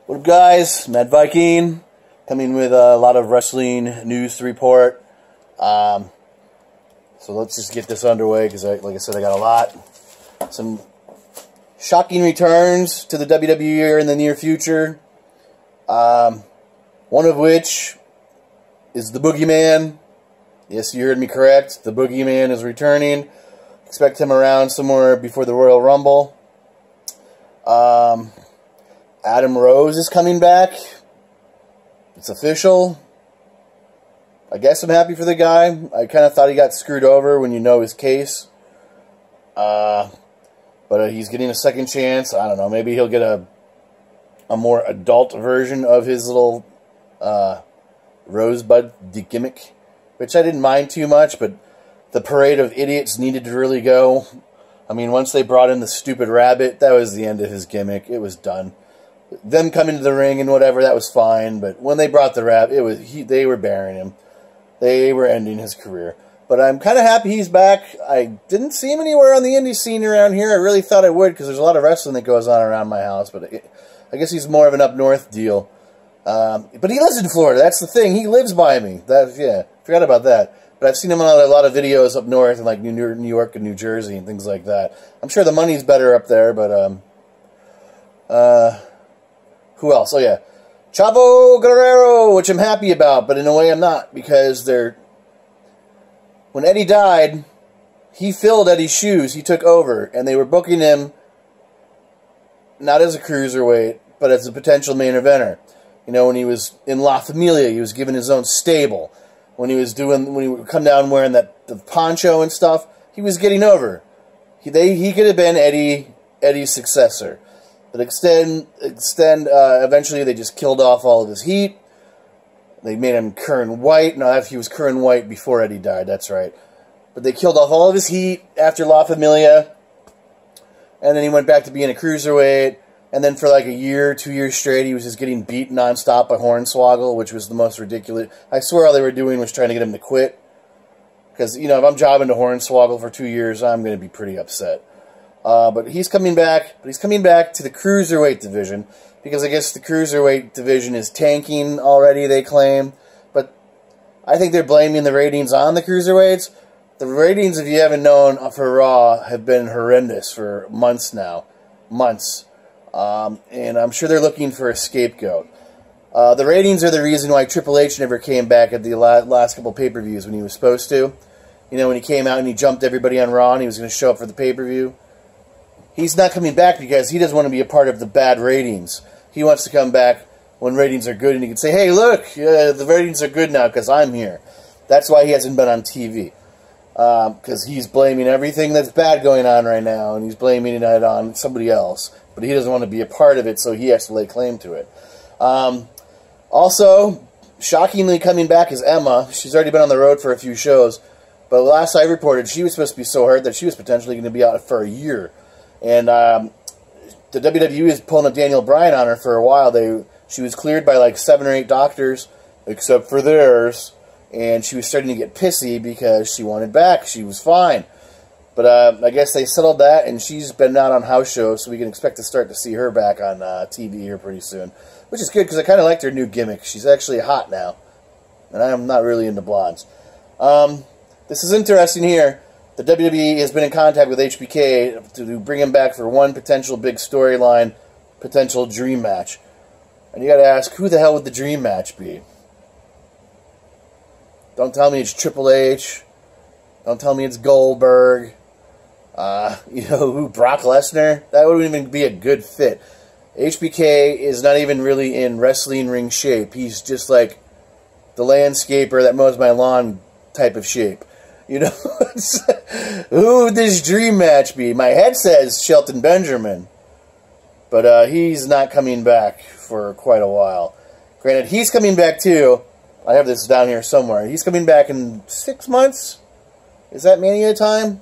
What up, guys? Mad Viking coming with a lot of wrestling news to report. So let's just get this underway because, like I said, I got a lot. Some shocking returns to the WWE in the near future. One of which is the Boogeyman. Yes, you heard me correct. The Boogeyman is returning. Expect him around somewhere before the Royal Rumble. Adam Rose is coming back. It's official. I guess I'm happy for the guy. I kind of thought he got screwed over when you know his case. But he's getting a second chance. I don't know. Maybe he'll get a more adult version of his little Rosebud gimmick, which I didn't mind too much, but the parade of idiots needed to really go. I mean, once they brought in the stupid rabbit, that was the end of his gimmick. It was done. Them coming to the ring and whatever, that was fine, but when they brought the rabbit, they were burying him. They were ending his career. But I'm kind of happy he's back. I didn't see him anywhere on the indie scene around here. I really thought I would because there's a lot of wrestling that goes on around my house, but I guess he's more of an up north deal. But he lives in Florida. That's the thing. He lives by me. Yeah, forgot about that. But I've seen him on a lot of videos up north in like New York and New Jersey and things like that. I'm sure the money's better up there, but who else? Oh yeah, Chavo Guerrero, which I'm happy about, but in a way I'm not, because when Eddie died, he filled Eddie's shoes. He took over, and they were booking him not as a cruiserweight, but as a potential main eventer. You know, when he was in La Familia, he was given his own stable. When he would come down wearing the poncho and stuff, he was getting over. He could have been Eddie's successor. But eventually they just killed off all of his heat. They made him Curran White. No, he was Curran White before Eddie died, that's right. But they killed off all of his heat after La Familia. And then he went back to being a cruiserweight. And then for like a year, 2 years straight, he was just getting beat nonstop by Hornswoggle, which was the most ridiculous. I swear all they were doing was trying to get him to quit. Because, you know, if I'm jobbing to Hornswoggle for 2 years, I'm going to be pretty upset. But he's coming back. But he's coming back to the Cruiserweight division. Because I guess the Cruiserweight division is tanking already, they claim. But I think they're blaming the ratings on the Cruiserweights. The ratings, if you haven't known, for Raw have been horrendous for months now. Months. And I'm sure they're looking for a scapegoat. The ratings are the reason why Triple H never came back at the last couple pay-per-views when he was supposed to. You know, when he came out and he jumped everybody on Raw and he was going to show up for the pay-per-view. He's not coming back because he doesn't want to be a part of the bad ratings. He wants to come back when ratings are good and he can say, hey, look, the ratings are good now because I'm here. That's why he hasn't been on TV. Because he's blaming everything that's bad going on right now and he's blaming it on somebody else. But he doesn't want to be a part of it, so he has to lay claim to it. Also, shockingly coming back is Emma. She's already been on the road for a few shows. But last I reported, she was supposed to be so hurt that she was potentially going to be out for a year. And the WWE is pulling a Daniel Bryan on her for a while. She was cleared by like 7 or 8 doctors, except for theirs. And she was starting to get pissy because she wanted back. She was fine. But I guess they settled that, and she's been out on house shows, so we can expect to start to see her back on TV here pretty soon. Which is good, because I kind of liked her new gimmick. She's actually hot now. And I'm not really into blondes. This is interesting here. The WWE has been in contact with HBK to bring him back for one potential big storyline, potential dream match. And you got to ask, who the hell would the dream match be? Don't tell me it's Triple H. Don't tell me it's Goldberg. You know who? Brock Lesnar? That wouldn't even be a good fit. HBK is not even really in wrestling ring shape. He's just like the landscaper that mows my lawn type of shape. You know? Who would this dream match be? My head says Shelton Benjamin. But he's not coming back for quite a while. Granted, he's coming back too. I have this down here somewhere. He's coming back in 6 months. Is that Mania time?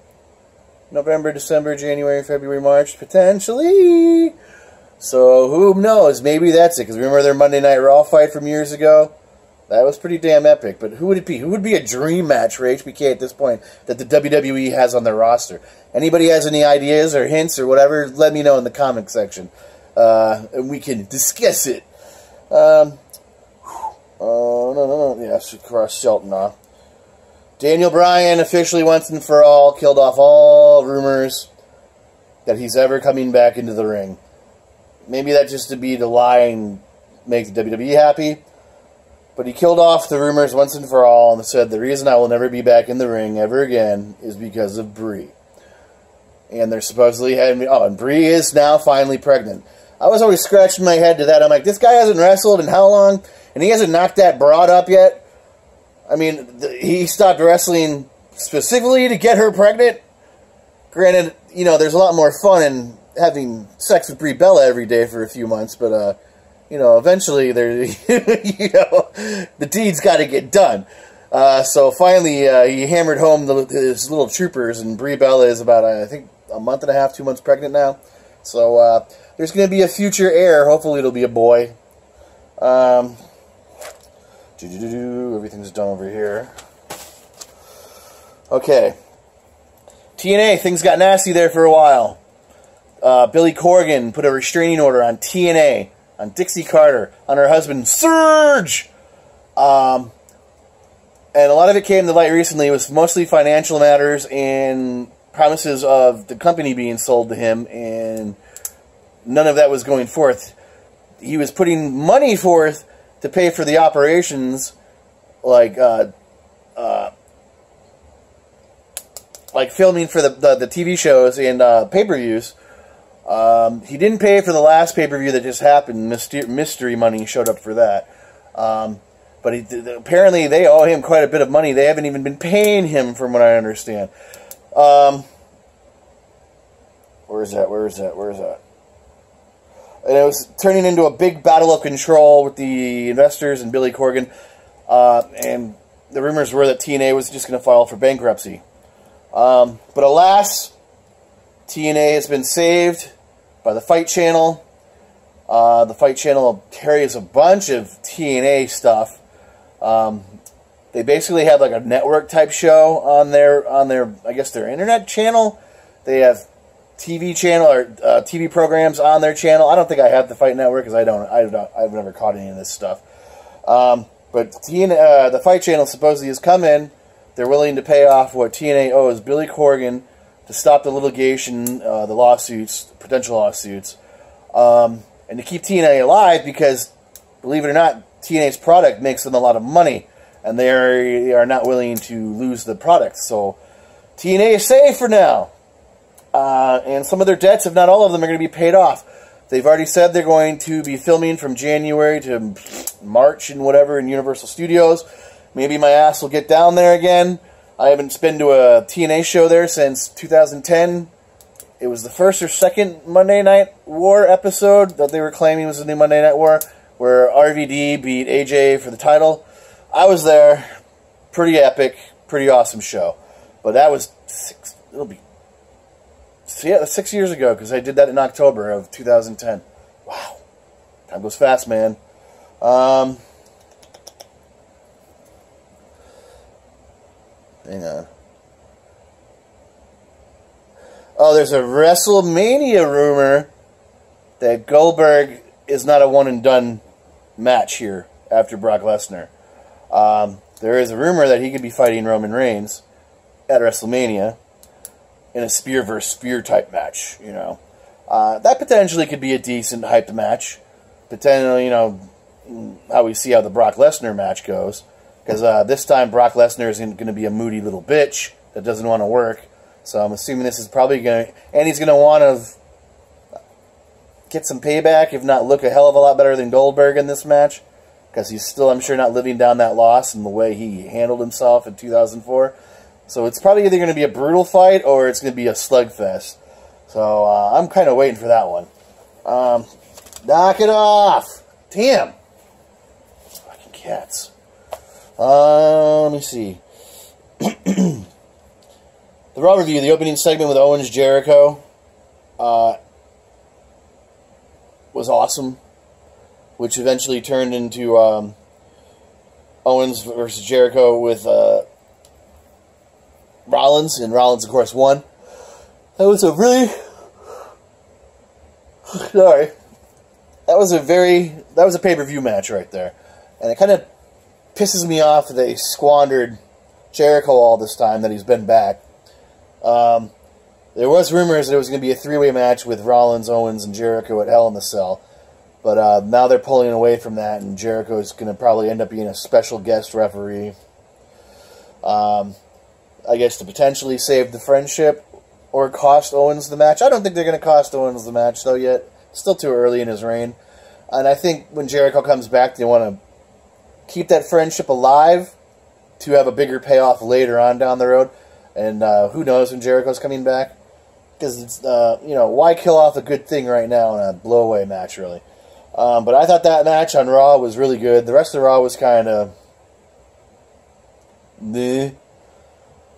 November, December, January, February, March, potentially. So who knows? Maybe that's it. Because remember their Monday Night Raw fight from years ago? That was pretty damn epic. But who would it be? Who would be a dream match for HBK at this point that the WWE has on their roster? Anybody has any ideas or hints or whatever? Let me know in the comment section. And we can discuss it. No. Yes, cross Shelton off. Daniel Bryan officially once and for all killed off all rumors that he's ever coming back into the ring. Maybe that just to be to lie and make the WWE happy. But he killed off the rumors once and for all and said the reason I will never be back in the ring ever again is because of Brie. And they're supposedly having... Oh, and Brie is now finally pregnant. I was always scratching my head to that. I'm like, this guy hasn't wrestled in how long? And he hasn't knocked that broad up yet? I mean, he stopped wrestling specifically to get her pregnant? Granted, you know, there's a lot more fun in having sex with Brie Bella every day for a few months, but, you know, eventually, you know, the deed's got to get done. So finally, he hammered home his little troopers, and Brie Bella is about, I think, a month and a half, 2 months pregnant now. So there's going to be a future heir. Hopefully it'll be a boy. Everything's done over here. Okay. TNA, things got nasty there for a while. Billy Corgan put a restraining order on TNA, on Dixie Carter, on her husband, Surge! And a lot of it came to light recently. It was mostly financial matters and promises of the company being sold to him, and none of that was going forth. He was putting money forth to pay for the operations, like filming for the TV shows and pay-per-views. He didn't pay for the last pay-per-view that just happened. Mystery money showed up for that. But apparently they owe him quite a bit of money. They haven't even been paying him, from what I understand. Where is that? And it was turning into a big battle of control with the investors and Billy Corgan. And the rumors were that TNA was just going to file for bankruptcy. But alas, TNA has been saved by the Fight Channel. The Fight Channel carries a bunch of TNA stuff. They basically have like a network type show on their I guess their internet channel. They have TV channel or TV programs on their channel. I don't think I have the Fight Network because I've never caught any of this stuff. But the Fight Channel supposedly has come in. They're willing to pay off what TNA owes Billy Corgan to stop the litigation, the lawsuits, potential lawsuits, and to keep TNA alive because, believe it or not, TNA's product makes them a lot of money, and they are not willing to lose the product. So TNA is safe for now. And some of their debts, if not all of them, are going to be paid off. They've already said they're going to be filming from January to March and whatever in Universal Studios. Maybe my ass will get down there again. I haven't been to a TNA show there since 2010. It was the first or second Monday Night War episode that they were claiming was the new Monday Night War, where RVD beat AJ for the title. I was there. Pretty epic, pretty awesome show. But that was 6 years ago, because I did that in October of 2010. Wow. Time goes fast, man. Hang on. Oh, there's a WrestleMania rumor that Goldberg is not a one-and-done match here after Brock Lesnar. There is a rumor that he could be fighting Roman Reigns at WrestleMania in a spear versus spear type match, you know. That potentially could be a decent hyped match. Potentially, you know, how we see how the Brock Lesnar match goes. Because this time Brock Lesnar isn't going to be a moody little bitch that doesn't want to work. So I'm assuming this is probably going to... And he's going to want to get some payback, if not look a hell of a lot better than Goldberg in this match. Because he's still, I'm sure, not living down that loss and the way he handled himself in 2004. So it's probably either going to be a brutal fight or it's going to be a slugfest. So I'm kind of waiting for that one. Knock it off! Damn! Fucking cats. Let me see. The Raw review, the opening segment with Owens Jericho was awesome, which eventually turned into Owens versus Jericho with Rollins, and Rollins, of course, won. That was a really... Sorry. that was a pay-per-view match right there. And it kind of pisses me off that they squandered Jericho all this time that he's been back. There was rumors that it was going to be a three-way match with Rollins, Owens, and Jericho at Hell in the Cell. But now they're pulling away from that, and Jericho's going to probably end up being a special guest referee. I guess to potentially save the friendship or cost Owens the match. I don't think they're going to cost Owens the match, though, yet. Still too early in his reign. And I think when Jericho comes back, they want to keep that friendship alive to have a bigger payoff later on down the road. And who knows when Jericho's coming back? Because, it's why kill off a good thing right now in a blow-away match, really? But I thought that match on Raw was really good. The rest of Raw was kind of meh.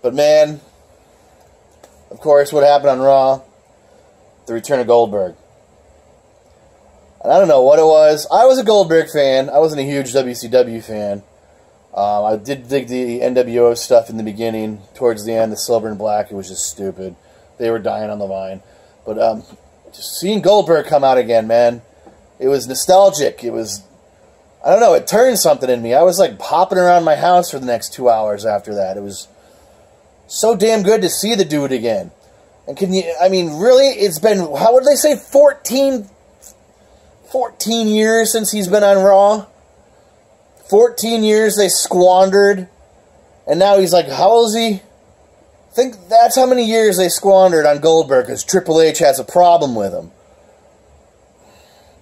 But, man, of course, what happened on Raw? The return of Goldberg. And I don't know what it was. I was a Goldberg fan. I wasn't a huge WCW fan. I did dig the NWO stuff in the beginning. Towards the end, the Silver and Black, it was just stupid. They were dying on the vine. But just seeing Goldberg come out again, man, it was nostalgic. It was, I don't know, it turned something in me. I was like hopping around my house for the next 2 hours after that. It was so damn good to see the dude again. And can you, I mean, really, it's been, how would they say, 14 years since he's been on Raw? 14 years they squandered. And now he's like, how old is he? I think that's how many years they squandered on Goldberg because Triple H has a problem with him.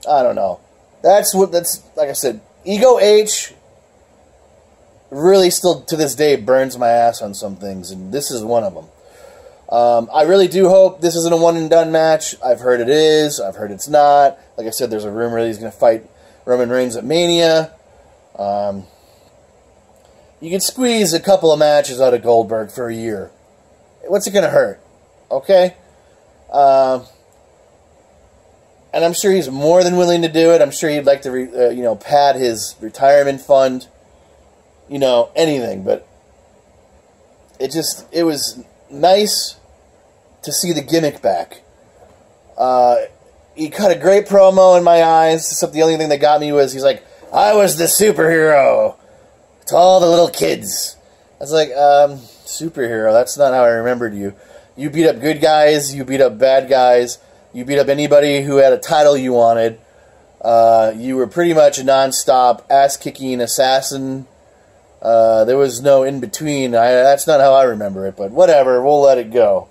I don't know. That's, like I said, Ego H really still, to this day, burns my ass on some things, and this is one of them. I really do hope this isn't a one-and-done match. I've heard it is. I've heard it's not. Like I said, there's a rumor that he's going to fight Roman Reigns at Mania. You can squeeze a couple of matches out of Goldberg for a year. What's it going to hurt? Okay? And I'm sure he's more than willing to do it. I'm sure he'd like to, pad his retirement fund. Anything. But it was nice to see the gimmick back. He cut a great promo in my eyes. Except the only thing that got me was he's like, I was the superhero to all the little kids. I was like, superhero, that's not how I remembered you. You beat up good guys, you beat up bad guys, you beat up anybody who had a title you wanted. You were pretty much a non-stop ass-kicking assassin. There was no in-between. That's not how I remember it, but whatever, we'll let it go.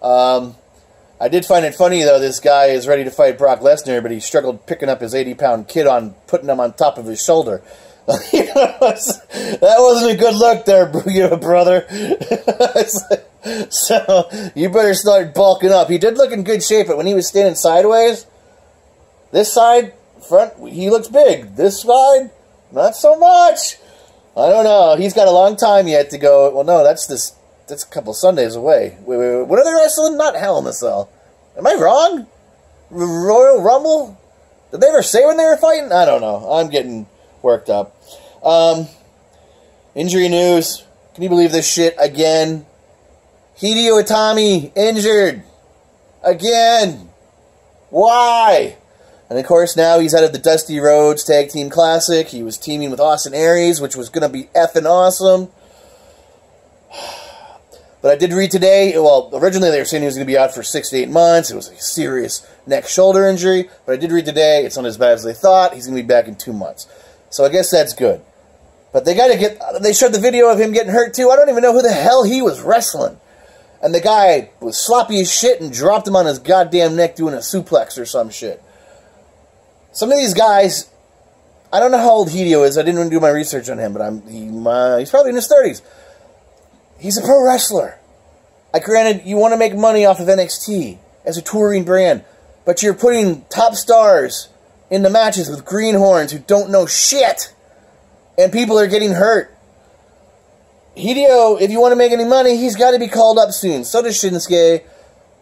I did find it funny, though, this guy is ready to fight Brock Lesnar, but he struggled picking up his 80-pound kid putting him on top of his shoulder. That wasn't a good look there, brother. So, you better start bulking up. He did look in good shape, but when he was standing sideways, this side, front, he looks big. This side, not so much. I don't know. He's got a long time yet to go. Well, no, that's a couple Sundays away. Wait. What are they wrestling? Not Hell in the Cell. Am I wrong? Royal Rumble? Did they ever say when they were fighting? I don't know. I'm getting worked up. Injury news. Can you believe this shit again? Hideo Itami injured. Again. Why? And of course now he's out of the Dusty Rhodes Tag Team Classic. He was teaming with Austin Aries, which was going to be effing awesome. But I did read today, well, originally they were saying he was going to be out for 6 to 8 months. It was a serious neck-shoulder injury. But I did read today, it's not as bad as they thought. He's going to be back in 2 months. So I guess that's good. But they showed the video of him getting hurt too. I don't even know who the hell he was wrestling. And the guy was sloppy as shit and dropped him on his goddamn neck doing a suplex or some shit. Some of these guys, I don't know how old Hideo is. I didn't even do my research on him, but he's probably in his 30s. He's a pro wrestler. Granted, you want to make money off of NXT as a touring brand, but you're putting top stars in the matches with greenhorns who don't know shit, and people are getting hurt. Hideo, if you want to make any money, he's got to be called up soon. So does Shinsuke.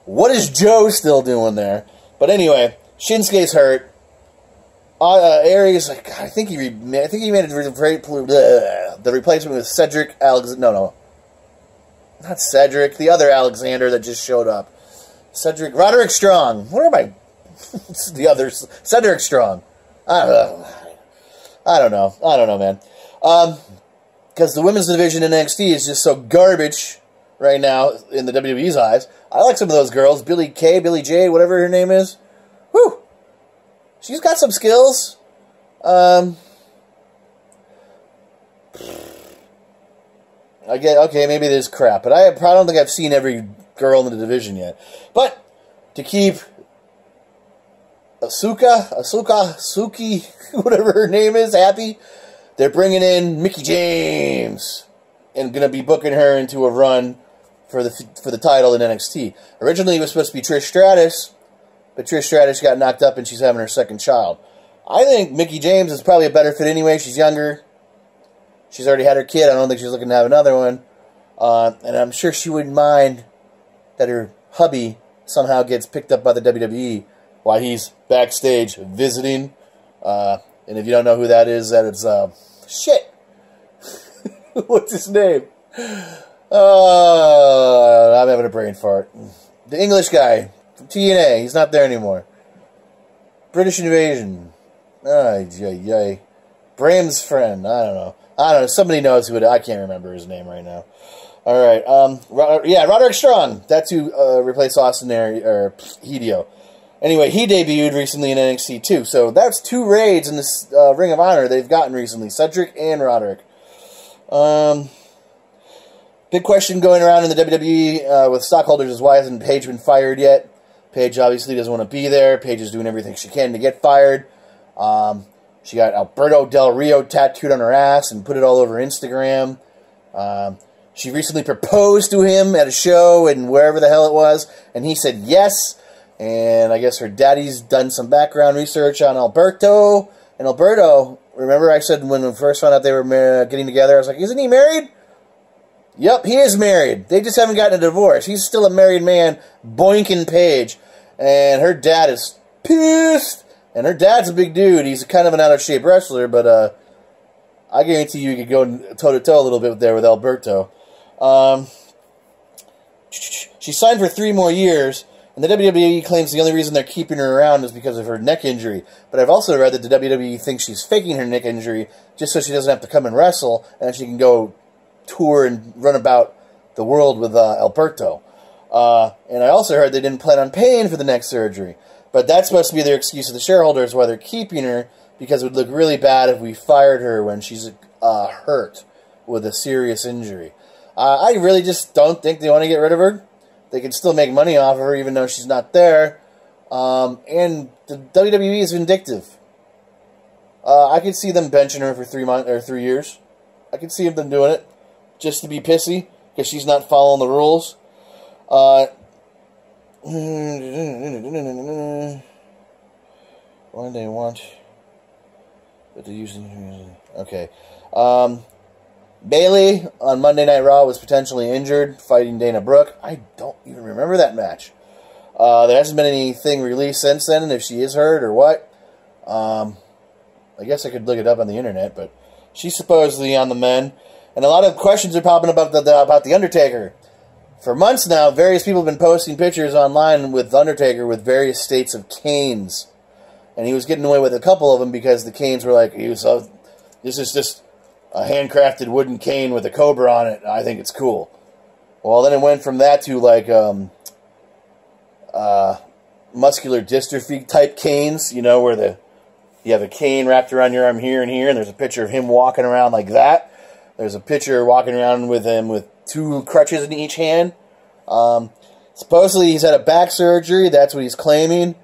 What is Joe still doing there? But anyway, Shinsuke's hurt. Aries, I think he made the replacement with Cedric Alexander. No, not Cedric. The other Alexander that just showed up. Roderick Strong. What am I? The others. Cedric Strong. I don't know. I don't know, man. Because the women's division in NXT is just so garbage right now in the WWE's eyes. I like some of those girls. Billie Kay, Billie J, whatever her name is. Whew. She's got some skills. I get, okay, maybe it is crap, but I don't think I've seen every girl in the division yet. But to keep Suki, whatever her name is, happy, they're bringing in Mickie James and going to be booking her into a run for the title in NXT. Originally, it was supposed to be Trish Stratus, but Trish Stratus got knocked up and she's having her second child. I think Mickie James is probably a better fit anyway. She's younger. She's already had her kid. I don't think she's looking to have another one. And I'm sure she wouldn't mind that her hubby somehow gets picked up by the WWE while he's backstage visiting. And if you don't know who that is, that is, shit. What's his name? I'm having a brain fart. The English guy from TNA. He's not there anymore. British Invasion. Bram's friend. I don't know. Somebody knows who it is. I can't remember his name right now. All right. Roderick Strong. That's who replaced Austin or Hideo. Anyway, he debuted recently in NXT too. So that's 2 raids in this Ring of Honor they've gotten recently. Cedric and Roderick. Big question going around in the WWE with stockholders is why hasn't Paige been fired yet? Paige obviously doesn't want to be there. Paige is doing everything she can to get fired. She got Alberto Del Rio tattooed on her ass and put it all over Instagram. She recently proposed to him at a show and wherever the hell it was, and he said yes. And I guess her daddy's done some background research on Alberto. And Alberto, remember I said when we first found out they were getting together, I was like, isn't he married? Yep, he is married. They just haven't gotten a divorce. He's still a married man, boinking Paige. And her dad is pissed. And her dad's a big dude. He's kind of an out-of-shape wrestler, but I guarantee you could go toe-to-toe a little bit there with Alberto. She signed for 3 more years, and the WWE claims the only reason they're keeping her around is because of her neck injury. But I've also read that the WWE thinks she's faking her neck injury just so she doesn't have to come and wrestle, and she can go tour and run about the world with Alberto. And I also heard they didn't plan on paying for the neck surgery. But that's supposed to be their excuse to the shareholders why they're keeping her, because it would look really bad if we fired her when she's hurt with a serious injury. I really just don't think they want to get rid of her. They can still make money off of her even though she's not there. And the WWE is vindictive. I could see them benching her for 3 months or 3 years. I could see them doing it just to be pissy because she's not following the rules. Why do they want? But they're using. Okay. Bayley on Monday Night Raw was potentially injured fighting Dana Brooke. I don't even remember that match. There hasn't been anything released since then, if she is hurt or what. I guess I could look it up on the internet, but she's supposedly on the mend. And a lot of questions are popping up about the Undertaker. For months now, various people have been posting pictures online with Undertaker with various states of canes. And he was getting away with a couple of them because the canes were like, this is just a handcrafted wooden cane with a cobra on it. I think it's cool. Well, then it went from that to like muscular dystrophy type canes, you know, where you have a cane wrapped around your arm here and here, and there's a picture of him walking around like that. There's a picture walking around with him with 2 crutches in each hand. Supposedly he's had a back surgery. That's what he's claiming.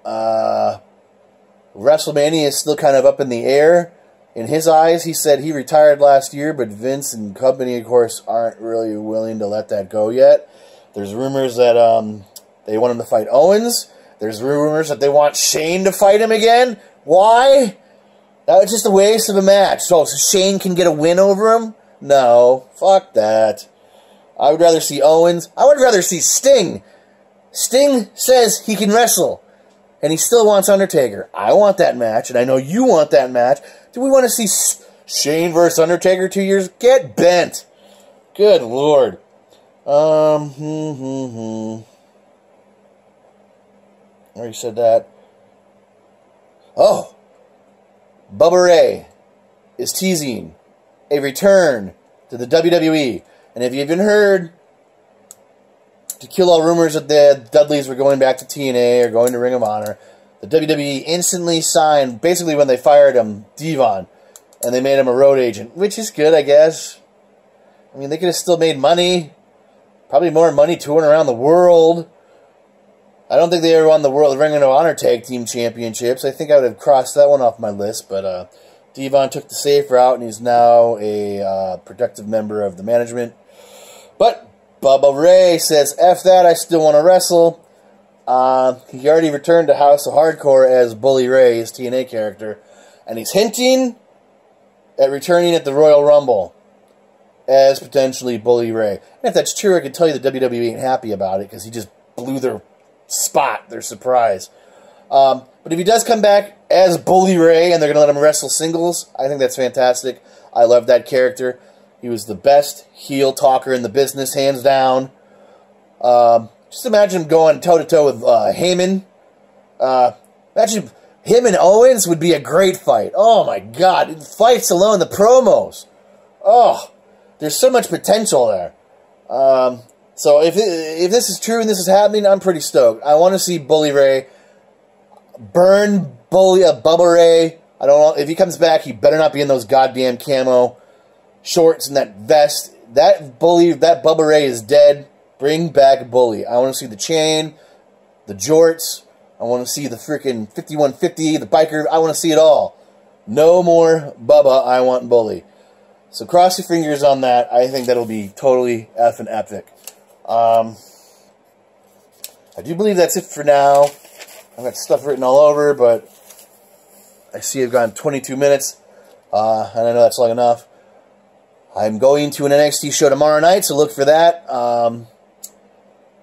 WrestleMania is still kind of up in the air. In his eyes, he said he retired last year, but Vince and company, of course, aren't really willing to let that go yet. There's rumors that they want him to fight Owens. There's rumors that they want Shane to fight him again. Why? That was just a waste of a match. So Shane can get a win over him? No. Fuck that. I would rather see Owens. I would rather see Sting. Sting says he can wrestle. And he still wants Undertaker. I want that match, and I know you want that match. Do we want to see Shane versus Undertaker 2 years? Get bent. Good Lord. I already said that. Oh, Bubba Ray is teasing a return to the WWE. And if you haven't heard, to kill all rumors that the Dudleys were going back to TNA or going to Ring of Honor, the WWE instantly signed, basically when they fired him, Devon. And they made him a road agent, which is good, I guess. I mean, they could have still made money. Probably more money touring around the world. I don't think they ever won the World Ring of Honor Tag Team Championships. I think I would have crossed that one off my list, but Devon took the safe route, and he's now a productive member of the management. But Bubba Ray says, F that, I still want to wrestle. He already returned to House of Hardcore as Bully Ray, his TNA character, and he's hinting at returning at the Royal Rumble as potentially Bully Ray. And if that's true, I can tell you the WWE ain't happy about it because he just blew their spot, their surprise. But if he does come back as Bully Ray and they're going to let him wrestle singles, I think that's fantastic. I love that character. He was the best heel talker in the business, hands down. Just imagine him going toe-to-toe with Heyman. Imagine him and Owens would be a great fight. Oh, my God. Fights alone, the promos. Oh, there's so much potential there. So if this is true and this is happening, I'm pretty stoked. I want to see Bully Ray burn Bubba Ray. I don't know. If he comes back, he better not be in those goddamn camo shorts and that vest. That Bubba Ray is dead. Bring back Bully. I want to see the chain, the jorts. I want to see the freaking 5150, the biker. I want to see it all. No more Bubba. I want Bully. So cross your fingers on that. I think that'll be totally effing epic. I do believe that's it for now. I've got stuff written all over, but I see I've gone 22 minutes, and I know that's long enough. I'm going to an NXT show tomorrow night, so look for that.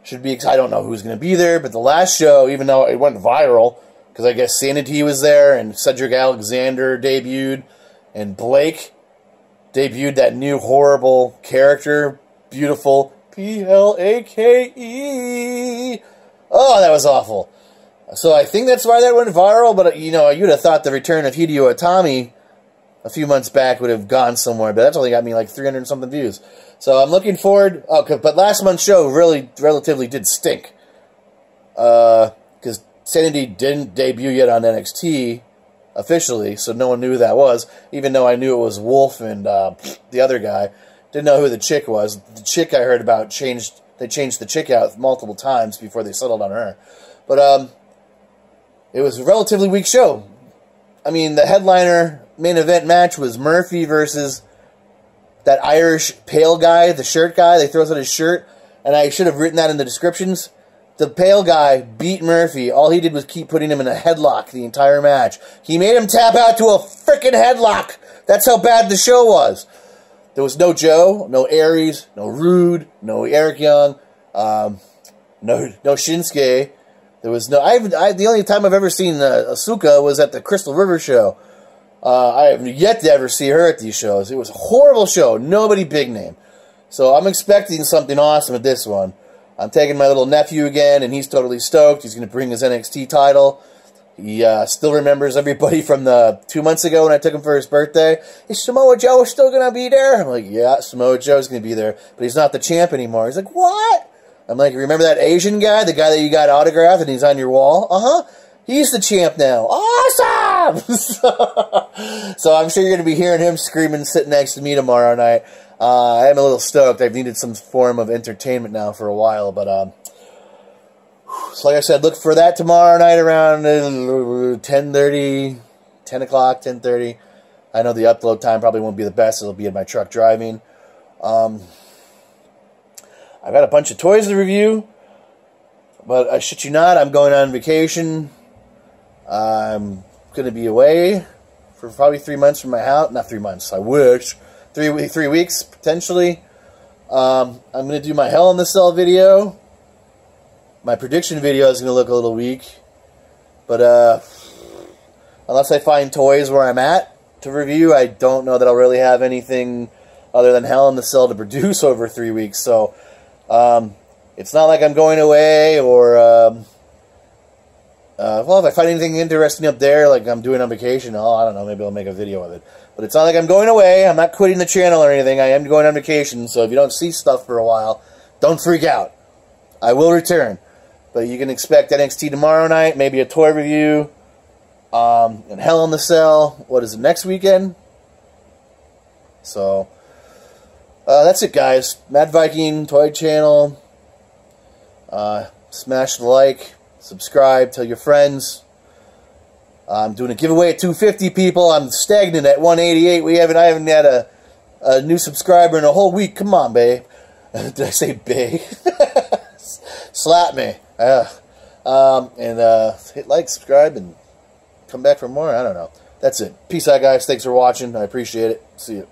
Should be excited. I don't know who's going to be there, but the last show, even though it went viral, because I guess Sanity was there, and Cedric Alexander debuted, and Blake debuted that new horrible character, beautiful P-L-A-K-E. Oh, that was awful. So I think that's why that went viral, but, you know, you'd have thought the return of Hideo Itami a few months back would have gone somewhere, but that's only got me like 300-something views. So I'm looking forward. Oh, but last month's show really relatively did stink. Because Sanity didn't debut yet on NXT officially, so no one knew who that was, even though I knew it was Wolf and the other guy. Didn't know who the chick was. The chick I heard about they changed the chick out multiple times before they settled on her. But it was a relatively weak show. I mean, the headliner main event match was Murphy versus that Irish pale guy, the shirt guy. They throws out his shirt, and I should have written that in the descriptions. The pale guy beat Murphy. All he did was keep putting him in a headlock the entire match. He made him tap out to a freaking headlock. That's how bad the show was. There was no Joe, no Aries, no Rude, no Eric Young, no Shinsuke. There was no. The only time I've ever seen Asuka was at the Crystal River show. I have yet to ever see her at these shows. It was a horrible show. Nobody big name. So I'm expecting something awesome at this one. I'm taking my little nephew again, and he's totally stoked. He's going to bring his NXT title. He still remembers everybody from the 2 months ago when I took him for his birthday. Is Samoa Joe still going to be there? I'm like, yeah, Samoa Joe's going to be there, but he's not the champ anymore. He's like, what? I'm like, remember that Asian guy, the guy that you got autographed and he's on your wall? Uh-huh. He's the champ now. Awesome! So I'm sure you're going to be hearing him screaming sitting next to me tomorrow night. I'm a little stoked. I've needed some form of entertainment now for a while, but so like I said, look for that tomorrow night around 10:30, 10 o'clock, 10:30. I know the upload time probably won't be the best. It'll be in my truck driving. I've got a bunch of toys to review, but I shit you not, I'm going on vacation. I'm going to be away for probably 3 months from my house. Not 3 months, I wish. 3 weeks, potentially. I'm going to do my Hell in the Cell video. My prediction video is going to look a little weak. But unless I find toys where I'm at to review, I don't know that I'll really have anything other than Hell in the Cell to produce over 3 weeks. So it's not like I'm going away or Well, if I find anything interesting up there, like I'm doing on vacation, I don't know, maybe I'll make a video of it. But it's not like I'm going away. I'm not quitting the channel or anything. I am going on vacation, so if you don't see stuff for a while, don't freak out. I will return. But you can expect NXT tomorrow night, maybe a toy review, and Hell in the Cell. What is it, next weekend? So, that's it, guys. Mad Viking Toy Channel. Smash the like, subscribe, tell your friends. I'm doing a giveaway at 250 people. I'm stagnant at 188. I haven't had a new subscriber in a whole week. Come on, babe. Did I say babe? Slap me. Hit like, subscribe, and come back for more. I don't know. That's it. Peace out, guys. Thanks for watching. I appreciate it. See you.